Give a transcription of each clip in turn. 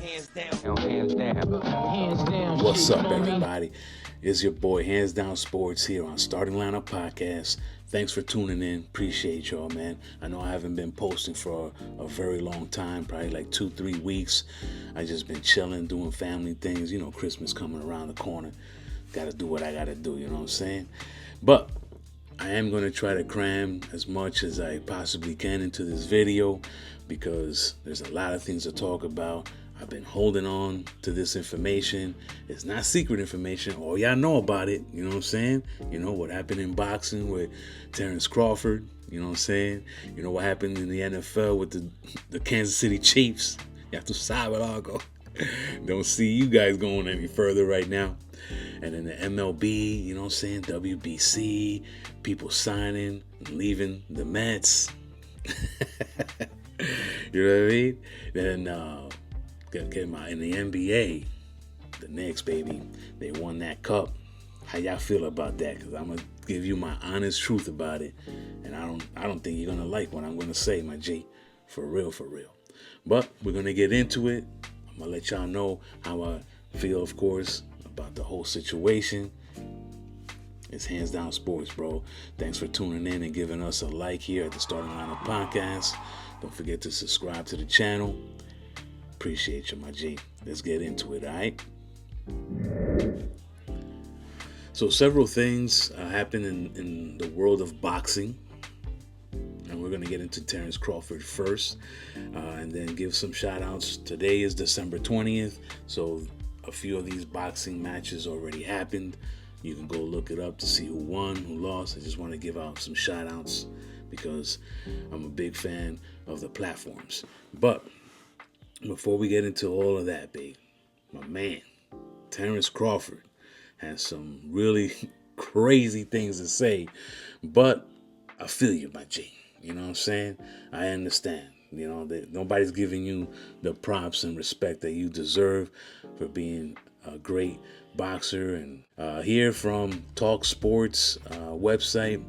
hands down. Hands down. Hands down. What's up, everybody? It's your boy Hands Down Sports here on Starting Lineup Podcast. Thanks for tuning in. Appreciate y'all, man. I know I haven't been posting for a very long time, probably like 2-3 weeks. I just been chilling, doing family things. You know, Christmas coming around the corner. Gotta do what I gotta do, you know what I'm saying? But I am going to try to cram as much as I possibly can into this video because there's a lot of things to talk about. I've been holding on to this information. It's not secret information. All y'all know about it. You know what I'm saying? You know what happened in boxing with Terrence Crawford. You know what I'm saying? You know what happened in the NFL with the Kansas City Chiefs. You have to Lago. Don't see you guys going any further right now. And in the MLB, you know what I'm saying? WBC, people signing and leaving the Mets. You know what I mean? Then in the NBA, the Knicks, baby, they won that cup. How y'all feel about that? Because I'm gonna give you my honest truth about it, and I don't think you're gonna like what I'm gonna say, my G, for real. But we're gonna get into it. I'm gonna let y'all know how I feel, of course, about the whole situation. It's Hands Down Sports, bro. Thanks for tuning in and giving us a like here at the Starting Lineup Podcast. Don't forget to subscribe to the channel. Appreciate you, my G. Let's get into it, all right? So several things happened in the world of boxing. And we're going to get into Terrence Crawford first and then give some shout outs. Today is December 20th, so a few of these boxing matches already happened. You can go look it up to see who won, who lost. I just want to give out some shout outs because I'm a big fan of the platforms. But before we get into all of that, babe, my man, Terrence Crawford has some really crazy things to say, but I feel you, my G. You know what I'm saying? I understand. You know, that nobody's giving you the props and respect that you deserve for being a great boxer. And here from Talk Sports website,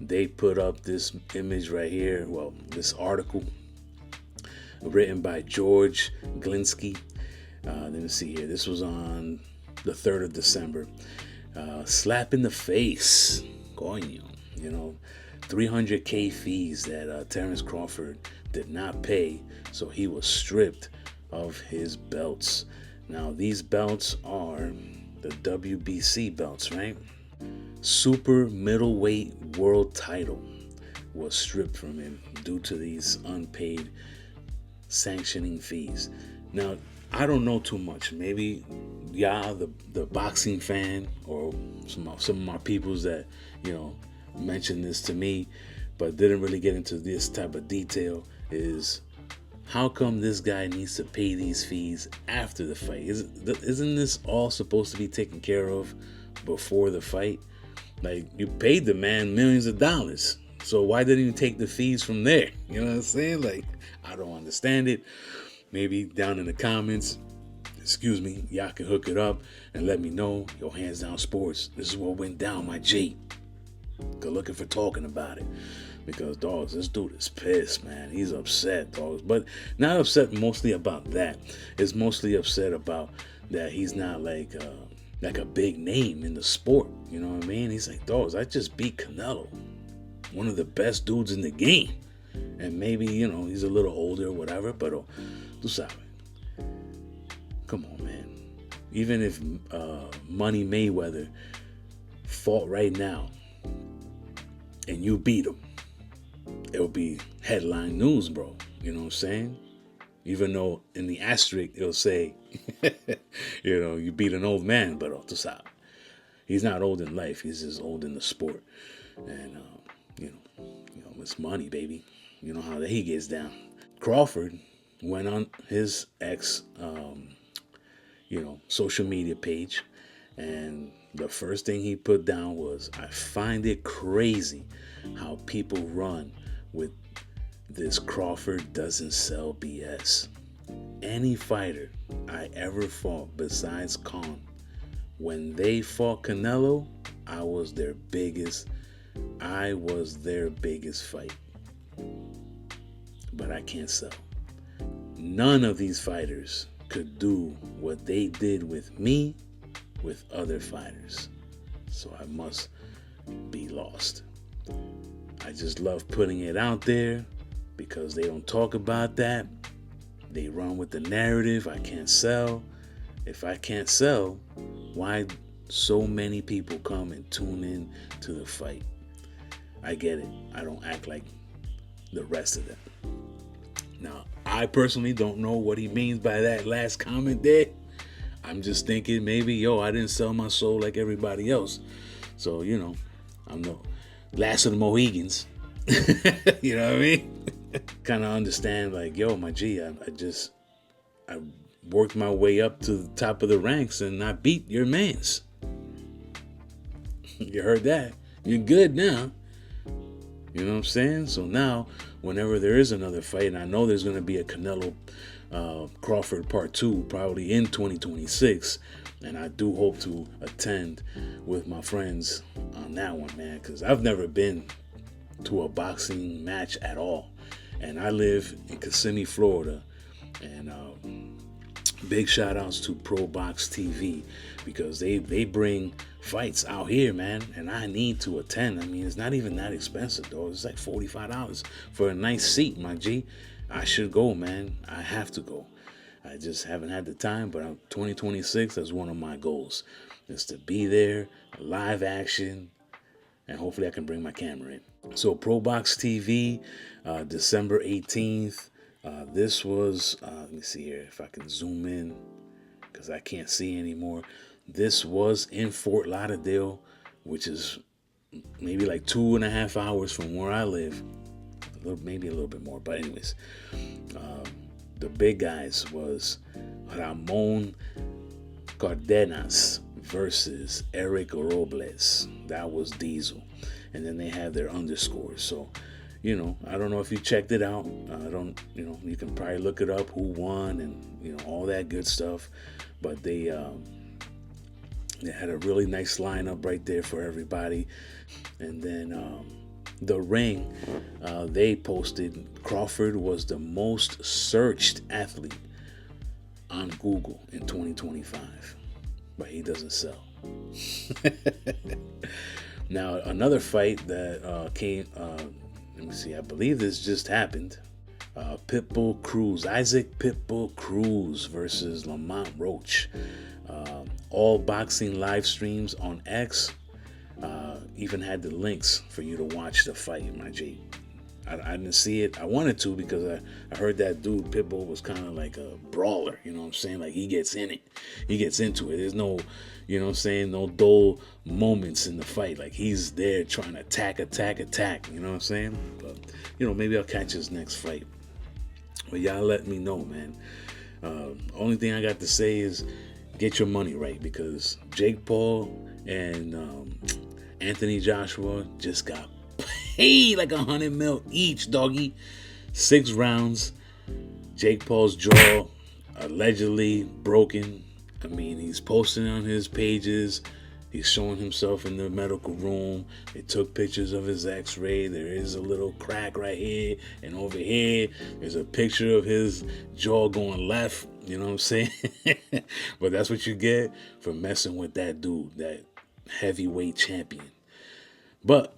they put up this image right here. Well, this article written by George Glinsky. Let me see here. This was on the 3rd of December. Slap in the face. Coño. You know, 300K fees that Terrence Crawford did not pay, so he was stripped of his belts. Now, these belts are the WBC belts, right? Super middleweight world title was stripped from him due to these unpaid sanctioning fees. Now, I don't know too much. Maybe y'all, the boxing fan, or some of my peoples that, you know, mentioned this to me, but didn't really get into this type of detail, is how come this guy needs to pay these fees after the fight? Isn't this all supposed to be taken care of before the fight? Like, you paid the man millions of dollars, so why didn't you take the fees from there? You know what I'm saying? Like, I don't understand it. Maybe down in the comments, y'all can hook it up and let me know. Yo, Hands Down Sports, this is what went down, my G. Good looking for talking about it. Because, dogs, this dude is pissed, man. He's upset, dogs. But not upset mostly about that. It's mostly upset about that he's not like a big name in the sport. You know what I mean? He's like, dogs, I just beat Canelo. One of the best dudes in the game. And maybe, you know, he's a little older or whatever. But, tú sabes. Come on, man. Even if Money Mayweather fought right now and you beat him, it'll be headline news, bro. You know what I'm saying? Even though in the asterisk it'll say, you know, you beat an old man, but tú sabes, he's not old in life. He's just old in the sport. And you know, it's money, baby. You know how he gets down. Crawford went on his ex, social media page, and the first thing he put down was, I find it crazy how people run with this Crawford doesn't sell BS. Any fighter I ever fought besides Khan, when they fought Canelo, I was their biggest fight. But I can't sell. None of these fighters could do what they did with me with other fighters. So I must be lost. I just love putting it out there because they don't talk about that. They run with the narrative, I can't sell. If I can't sell, why so many people come and tune in to the fight? I get it. I don't act like the rest of them. Now, I personally don't know what he means by that last comment there. I'm just thinking maybe, I didn't sell my soul like everybody else. So, I'm the last of the Mohegans. You know what I mean? Kind of understand like, my G, I worked my way up to the top of the ranks and I beat your mans. You heard that? You're good now. You know what I'm saying? So now, whenever there is another fight, and I know there's going to be a Canelo Crawford Part 2 probably in 2026, and I do hope to attend with my friends on that one, man, because I've never been to a boxing match at all. And I live in Kissimmee, Florida, and big shout outs to Pro Box TV because they bring fights out here, man, and I need to attend. I mean, it's not even that expensive, though. It's like $45 for a nice seat, my G. I should go, man. I have to go. I just haven't had the time, but 2026, that's one of my goals, is to be there, live action, and hopefully I can bring my camera in. So Pro Box TV, December 18th. This was, let me see here if I can zoom in because I can't see anymore. This was in Fort Lauderdale, which is maybe like 2.5 hours from where I live. Maybe a little bit more, but anyways. The big guys was Ramon Cardenas versus Eric Robles. That was Diesel. And then they had their underscores. So, I don't know if you checked it out. You can probably look it up, who won and, all that good stuff. But they had a really nice lineup right there for everybody. And then the ring, they posted Crawford was the most searched athlete on Google in 2025. But he doesn't sell. Now, another fight that came... let me see, I believe this just happened. Pitbull Cruz, Isaac Pitbull Cruz versus Lamont Roach. All boxing live streams on X even had the links for you to watch the fight, my G. I didn't see it. I wanted to because I heard that dude Pitbull was kind of like a brawler, you know what I'm saying? Like he gets in it. He gets into it. There's no, no dull moments in the fight. Like he's there trying to attack, you know what I'm saying? But, maybe I'll catch his next fight. But y'all let me know, man. Only thing I got to say is get your money right because Jake Paul and Anthony Joshua just got paid like $100 million each, doggy. 6 rounds. Jake Paul's jaw allegedly broken. I mean, he's posting on his pages. He's showing himself in the medical room. They took pictures of his x-ray. There is a little crack right here. And over here, there's a picture of his jaw going left. You know what I'm saying? But that's what you get for messing with that dude, that heavyweight champion. But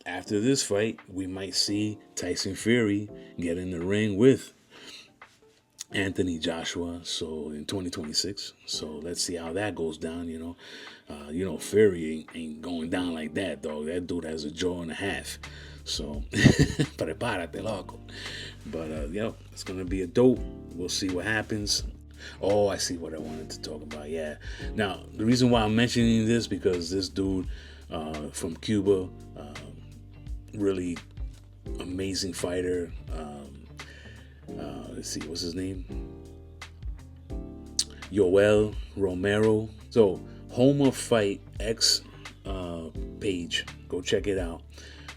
after this fight, we might see Tyson Fury get in the ring with Anthony Joshua, so in 2026. So let's see how that goes down, Fury ain't going down like that, dog. That dude has a jaw and a half. So, prepárate, loco. But, it's going to be a dope. We'll see what happens. Oh, I see what I wanted to talk about, yeah. Now, the reason why I'm mentioning this, because this dude from Cuba, really amazing fighter. Let's see, what's his name? Yoel Romero. So, Home of Fight X page, go check it out.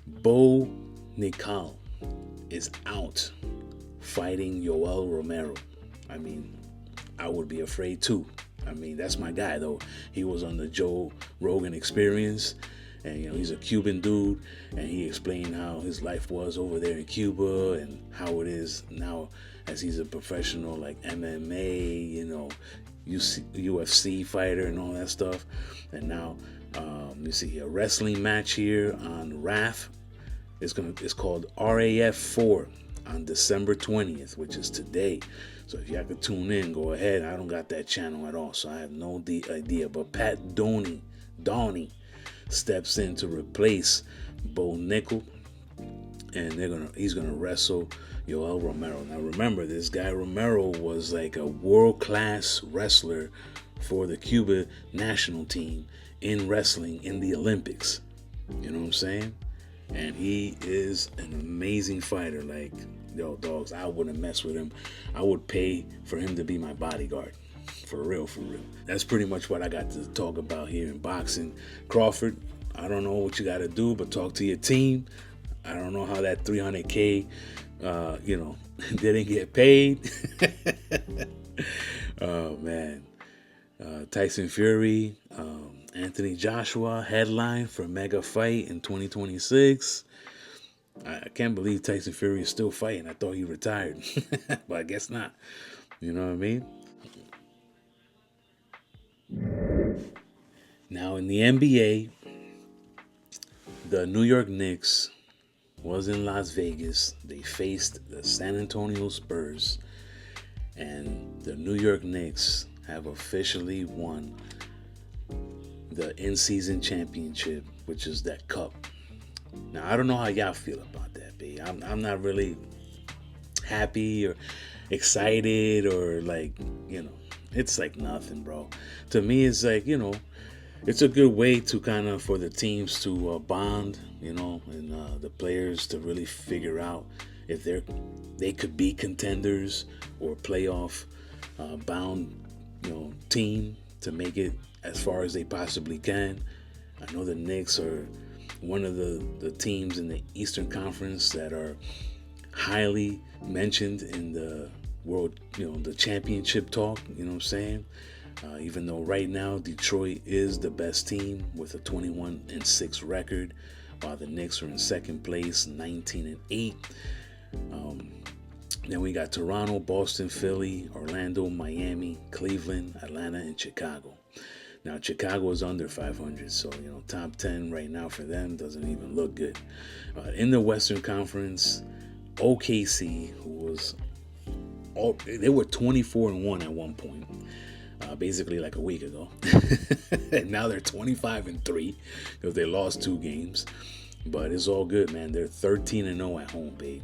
Bo Nickal is out fighting Yoel Romero. I mean, I would be afraid too. I mean, that's my guy though. He was on the Joe Rogan Experience. And, he's a Cuban dude, and he explained how his life was over there in Cuba and how it is now as he's a professional, like MMA, UFC fighter and all that stuff. And now, you see a wrestling match here on RAF. It's called RAF 4 on December 20th, which is today. So if y'all could tune in, go ahead. I don't got that channel at all, so I have no idea. But Pat Donnie steps in to replace Bo Nickel, and he's gonna wrestle Yoel Romero. Now remember, this guy Romero was like a world-class wrestler for the Cuba national team in wrestling in the Olympics. You know what I'm saying? And he is an amazing fighter. Like, yo, dogs, I wouldn't mess with him. I would pay for him to be my bodyguard. For real, for real. That's pretty much what I got to talk about here in boxing. Crawford, I don't know what you got to do, but talk to your team. I don't know how that $300K, didn't get paid. Oh, man. Tyson Fury, Anthony Joshua, headline for mega fight in 2026. I can't believe Tyson Fury is still fighting. I thought he retired, but I guess not. You know what I mean? Now in the NBA, the New York Knicks was in Las Vegas. They faced the San Antonio Spurs, and the New York Knicks have officially won the in-season championship, which is that cup. Now, I don't know how y'all feel about that, babe. I'm not really happy or excited or like, it's like nothing, bro. To me, it's like, it's a good way to kind of, for the teams to bond, and the players to really figure out if they could be contenders or playoff bound, team to make it as far as they possibly can. I know the Knicks are one of the teams in the Eastern Conference that are highly mentioned in the world, the championship talk, you know what I'm saying? Even though right now Detroit is the best team with a 21-6 record, while the Knicks are in second place, 19-8. Then we got Toronto, Boston, Philly, Orlando, Miami, Cleveland, Atlanta, and Chicago. Now, Chicago is under 500, so, top 10 right now for them doesn't even look good. In the Western Conference, OKC, they were 24-1 at one point, basically like a week ago. And now they're 25-3 because they lost 2 games. But it's all good, man. They're 13-0 at home, babe.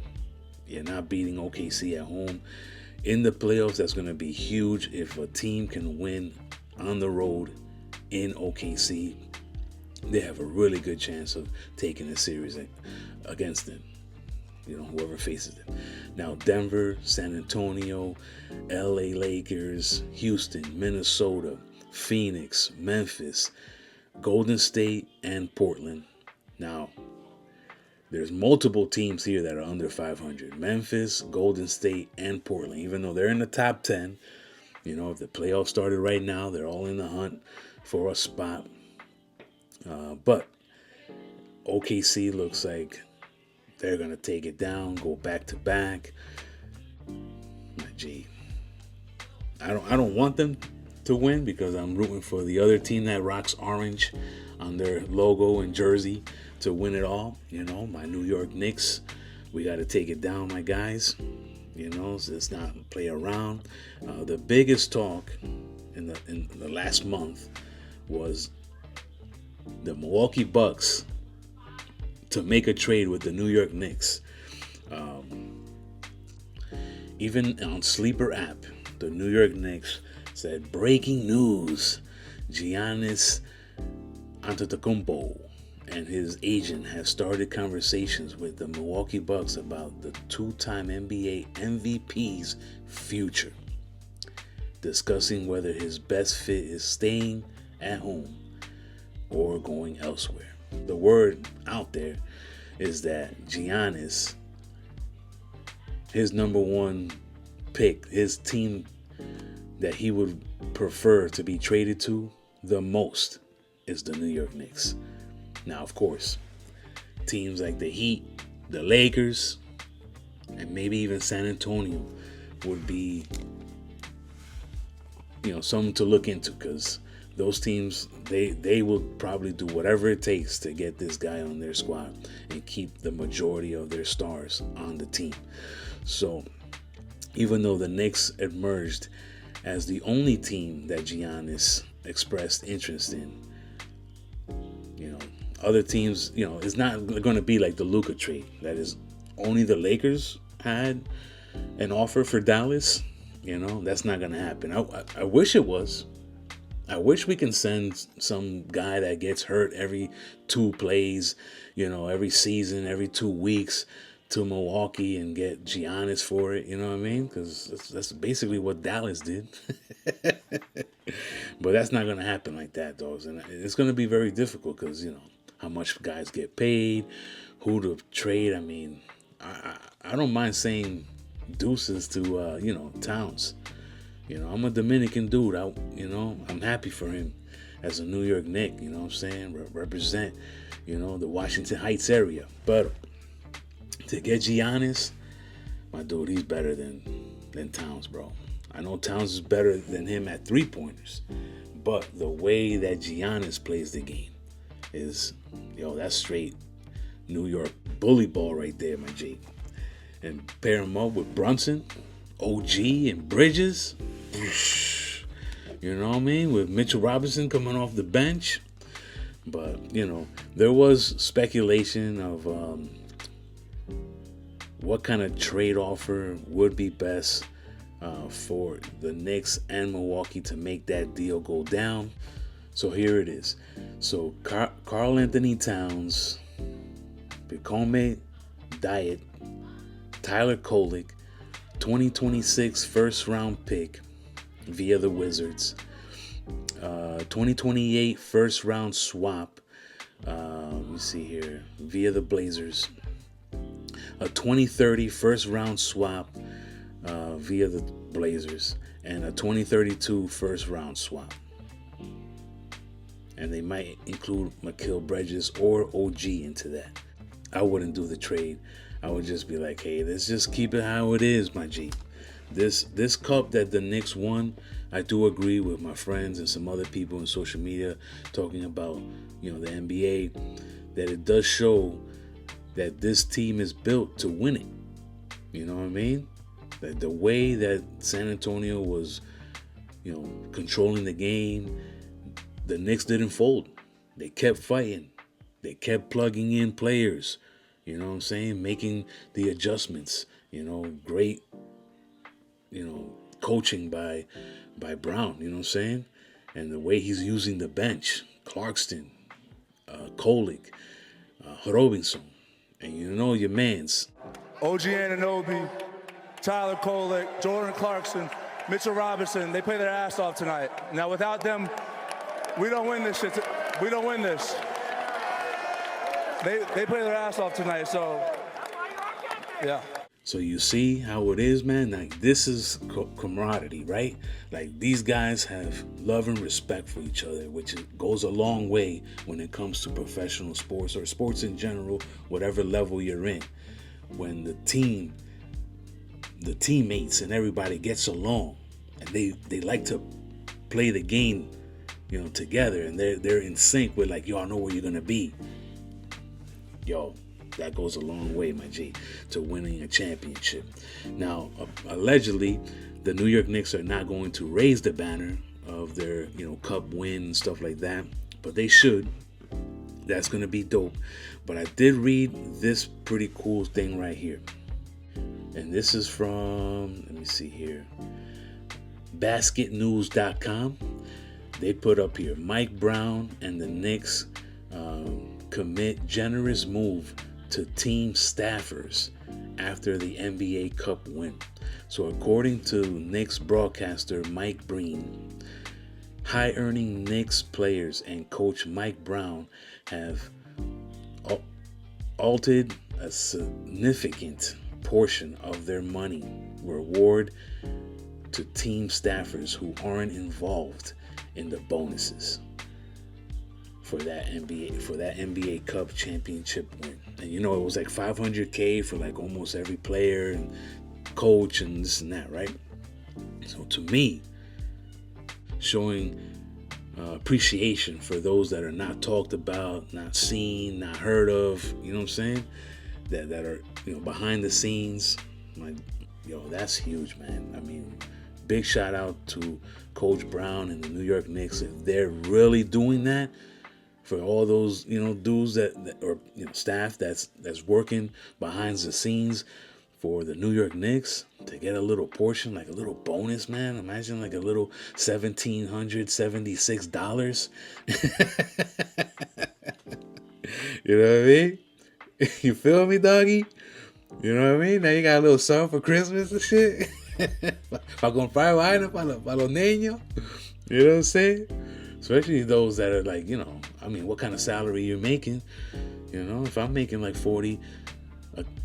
You're not beating OKC at home. In the playoffs, that's going to be huge. If a team can win on the road in OKC, they have a really good chance of taking the series against them, whoever faces them. Now, Denver, San Antonio, LA Lakers, Houston, Minnesota, Phoenix, Memphis, Golden State, and Portland. Now, there's multiple teams here that are under 500. Memphis, Golden State, and Portland. Even though they're in the top 10, if the playoffs started right now, they're all in the hunt for a spot. But OKC looks like they're going to take it down, go back to back. Gee, I don't want them to win because I'm rooting for the other team that rocks orange on their logo and jersey to win it all. My New York Knicks, we got to take it down, my guys. So let's not play around. The biggest talk in the last month was the Milwaukee Bucks to make a trade with the New York Knicks. Even on Sleeper app, the New York Knicks said, breaking news, Giannis Antetokounmpo and his agent have started conversations with the Milwaukee Bucks about the 2-time NBA MVP's future, discussing whether his best fit is staying at home or going elsewhere. The word out there is that Giannis, his number one pick, his team that he would prefer to be traded to the most is the New York Knicks. Now, of course, teams like the Heat, the Lakers, and maybe even San Antonio would be something to look into, because those teams, they will probably do whatever it takes to get this guy on their squad and keep the majority of their stars on the team. So even though the Knicks emerged as the only team that Giannis expressed interest in, other teams, it's not going to be like the Luka trade. That is, only the Lakers had an offer for Dallas. That's not going to happen. I wish it was. I wish we can send some guy that gets hurt every 2 plays, every season, every 2 weeks to Milwaukee and get Giannis for it. You know what I mean? Because that's basically what Dallas did. But that's not going to happen like that, though. And it's going to be very difficult because, how much guys get paid, who to trade. I mean, I don't mind saying deuces to, Towns. I'm a Dominican dude. I'm happy for him as a New York Knick. You know what I'm saying? Represent, the Washington Heights area. But to get Giannis, my dude, he's better than Towns, bro. I know Towns is better than him at 3-pointers, but the way that Giannis plays the game is, that's straight New York bully ball right there, my G. And pair him up with Brunson, OG, and Bridges. You know what I mean? With Mitchell Robinson coming off the bench. But, there was speculation of what kind of trade offer would be best for the Knicks and Milwaukee to make that deal go down. So here it is. So Karl Anthony Towns, Bikome Diet, Tyler Kolek, 2026 first round pick via the Wizards, 2028 first round swap, let me see here, via the Blazers, a 2030 first round swap via the Blazers, and a 2032 first round swap. And they might include Mikal Bridges or OG into that. I wouldn't do the trade. I would just be like, hey, let's just keep it how it is, my G. This cup that the Knicks won, I do agree with my friends and some other people on social media talking about, the NBA, that it does show that this team is built to win it. You know what I mean? That the way that San Antonio was, controlling the game, the Knicks didn't fold. They kept fighting. They kept plugging in players. You know what I'm saying? Making the adjustments. Great, coaching by Brown. You know what I'm saying? And the way he's using the bench. Clarkston, Kolek, Robinson. And your mans. OG Anunoby, Tyler Kolek, Jordan Clarkson, Mitchell Robinson, they play their ass off tonight. Now, without them, we don't win this shit. We don't win this. They play their ass off tonight, so, yeah. So you see how it is, man? Like, this is camaraderie, right? Like, these guys have love and respect for each other, which goes a long way when it comes to professional sports or sports in general, whatever level you're in. When the teammates and everybody gets along and they like to play the game, together, and they're in sync with, like, yo, I know where you're gonna be. Yo, that goes a long way, my G, to winning a championship. Now, allegedly, the New York Knicks are not going to raise the banner of their, cup win and stuff like that, but they should. That's going to be dope. But I did read this pretty cool thing right here. And this is from, let me see here, basketnews.com. They put up here, Mike Brown and the Knicks commit generous move to team staffers after the NBA Cup win. So according to Knicks broadcaster Mike Breen, high-earning Knicks players and coach Mike Brown have altered a significant portion of their money reward to team staffers who aren't involved in the bonuses for that NBA Cup championship win. And it was like $500K for like almost every player and coach and this and that, right? So to me, showing appreciation for those that are not talked about, not seen, not heard of. You know what I'm saying? That are behind the scenes. Like, that's huge, man. I mean, big shout out to Coach Brown and the New York Knicks. If they're really doing that for all those dudes that or staff that's working behind the scenes for the New York Knicks, to get a little portion, like a little bonus, man. Imagine like a little $1,776. You know what I mean? You feel me, doggy? You know what I mean? Now you got a little something for Christmas and shit. Pa comprar vaina para los niños. You know what I'm saying? Especially those that are like, I mean, what kind of salary you're making. If I'm making like $40K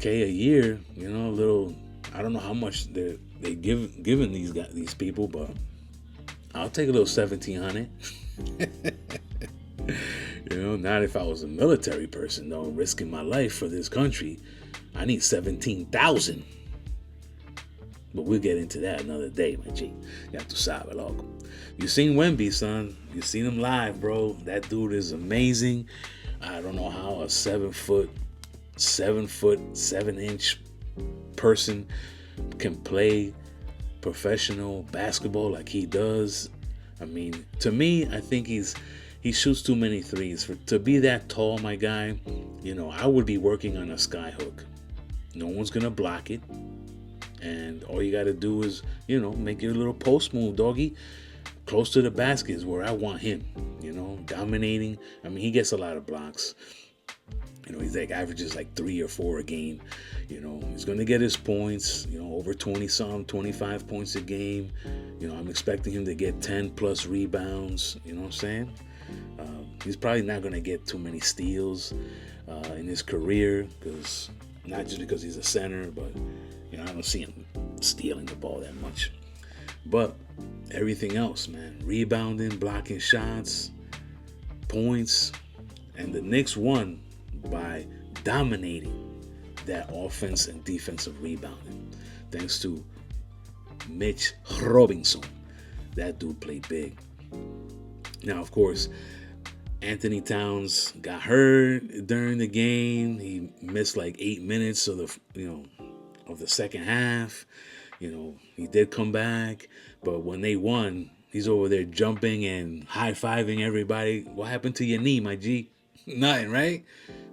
a year, a little, I don't know how much they giving these people, but I'll take a little 1,700. Not if I was a military person, though, risking my life for this country. I need 17,000. But we'll get into that another day, my G. Ya tu sabes, loco. You seen Wemby, son. You seen him live, bro. That dude is amazing. I don't know how a 7'7" person can play professional basketball like he does. I mean, to me, I think he shoots too many threes. To be that tall, my guy, I would be working on a sky hook. No one's gonna block it. And all you got to do is, make your little post move, doggy. Close to the basket is where I want him, dominating. I mean, he gets a lot of blocks. He's like averages like 3 or 4 a game. He's going to get his points, over 20-some, 25 points a game. I'm expecting him to get 10 plus rebounds. You know what I'm saying? He's probably not going to get too many steals in his career, not just because he's a center, but I don't see him stealing the ball that much. But everything else, man, rebounding, blocking shots, points, and the Knicks won by dominating that offense and defensive rebounding, thanks to Mitch Robinson. That dude played big. Now, of course, Anthony Towns got hurt during the game. He missed like 8 minutes of the second half. He did come back, but when they won, he's over there jumping and high-fiving everybody. What happened to your knee, my G? Nothing, right?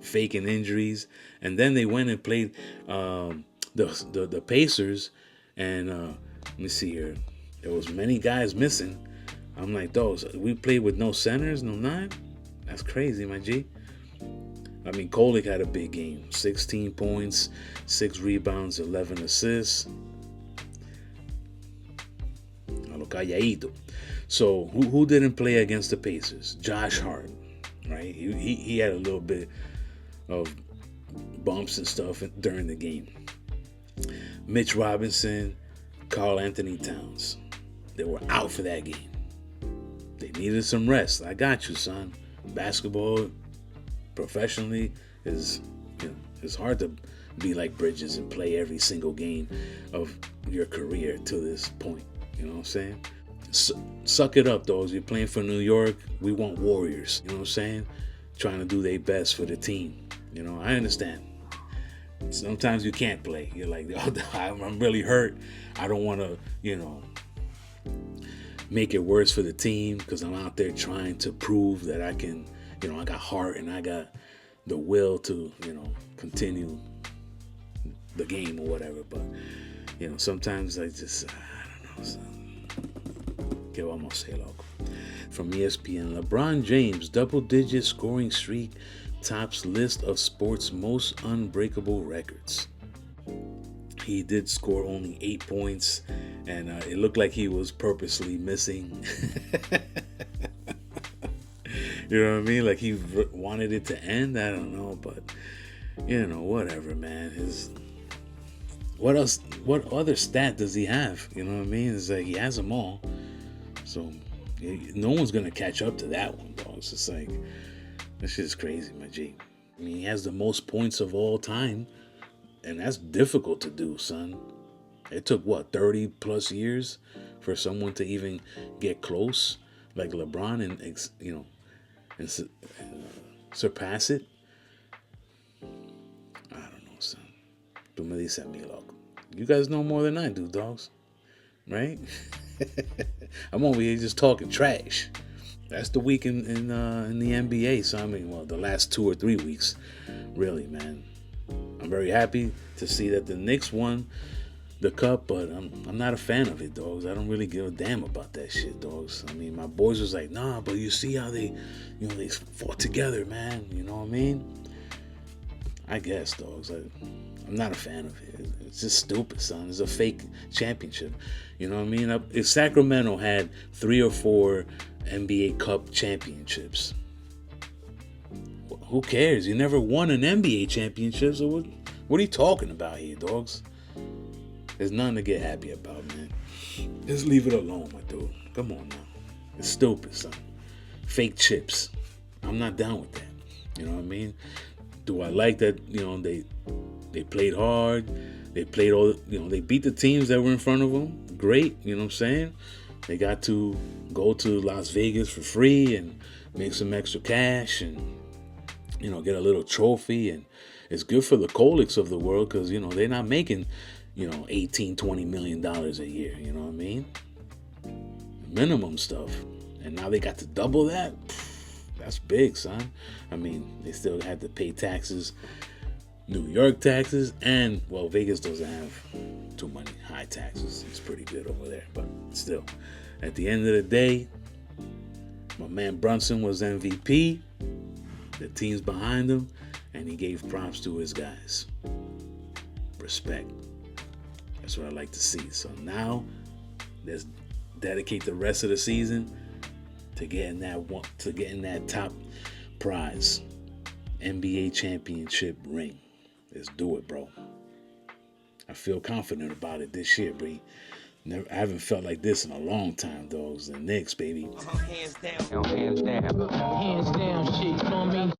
Faking injuries. And then they went and played the Pacers, and let me see here. There was many guys missing. I'm like, we played with no centers, no nine? That's crazy, my G. I mean, Kolek had a big game. 16 points, 6 rebounds, 11 assists. A lo calladito. So, who didn't play against the Pacers? Josh Hart, right? He had a little bit of bumps and stuff during the game. Mitch Robinson, Karl Anthony Towns. They were out for that game. They needed some rest. I got you, son. Basketball, professionally, it's hard to be like Bridges and play every single game of your career to this point. You know what I'm saying? Suck it up, though. As you're playing for New York, we want warriors. You know what I'm saying? Trying to do their best for the team. I understand. Sometimes you can't play. You're like, I'm really hurt. I don't want to, make it worse for the team because I'm out there trying to prove that I can, I got heart and I got the will to, continue the game or whatever. But, sometimes I don't know. ¿Qué vamos a hacer, loco? From ESPN, LeBron James, double-digit scoring streak tops list of sports' most unbreakable records. He did score only 8 points, and it looked like he was purposely missing. You know what I mean? Like he wanted it to end. I don't know, but whatever, man. What else? What other stat does he have? You know what I mean? It's like he has them all, so no one's gonna catch up to that one, dog. It's just like that shit is crazy, my G. I mean, he has the most points of all time. And that's difficult to do, son. It took, 30 plus years for someone to even get close like LeBron and surpass it. I don't know, son. Tú me dices a mí, loco. You guys know more than I do, dogs. Right? I'm over here just talking trash. That's the week in the NBA. So I mean, well, the last 2 or 3 weeks, really, man. I'm very happy to see that the Knicks won the cup, but I'm not a fan of it, dogs. I don't really give a damn about that shit, dogs. I mean, my boys was like, nah, but you see how they fought together, man. You know what I mean? I guess, dogs. I'm not a fan of it. It's just stupid, son. It's a fake championship. You know what I mean? If Sacramento had 3 or 4 NBA Cup championships, who cares? You never won an NBA championship, so what are you talking about here, dogs? There's nothing to get happy about, man. Just leave it alone, my dude. Come on now. It's stupid, son. Fake chips. I'm not down with that. You know what I mean? Do I like that, they played hard. They played they beat the teams that were in front of them. Great, you know what I'm saying? They got to go to Las Vegas for free and make some extra cash and, get a little trophy. And it's good for the Koliks of the world because, they're not making, $18-20 million a year. You know what I mean? Minimum stuff. And now they got to double that. That's big, son. I mean, they still had to pay taxes, New York taxes, and, well, Vegas doesn't have too many high taxes. It's pretty good over there. But still, at the end of the day, my man Brunson was MVP. The team's behind him, and he gave props to his guys. Respect. That's what I like to see. So now, let's dedicate the rest of the season to getting that top prize, NBA championship ring. Let's do it, bro. I feel confident about it this year, bro. I haven't felt like this in a long time, dogs. The Knicks, baby. Hands down. Hands down. Hands down, shit. You know what I mean?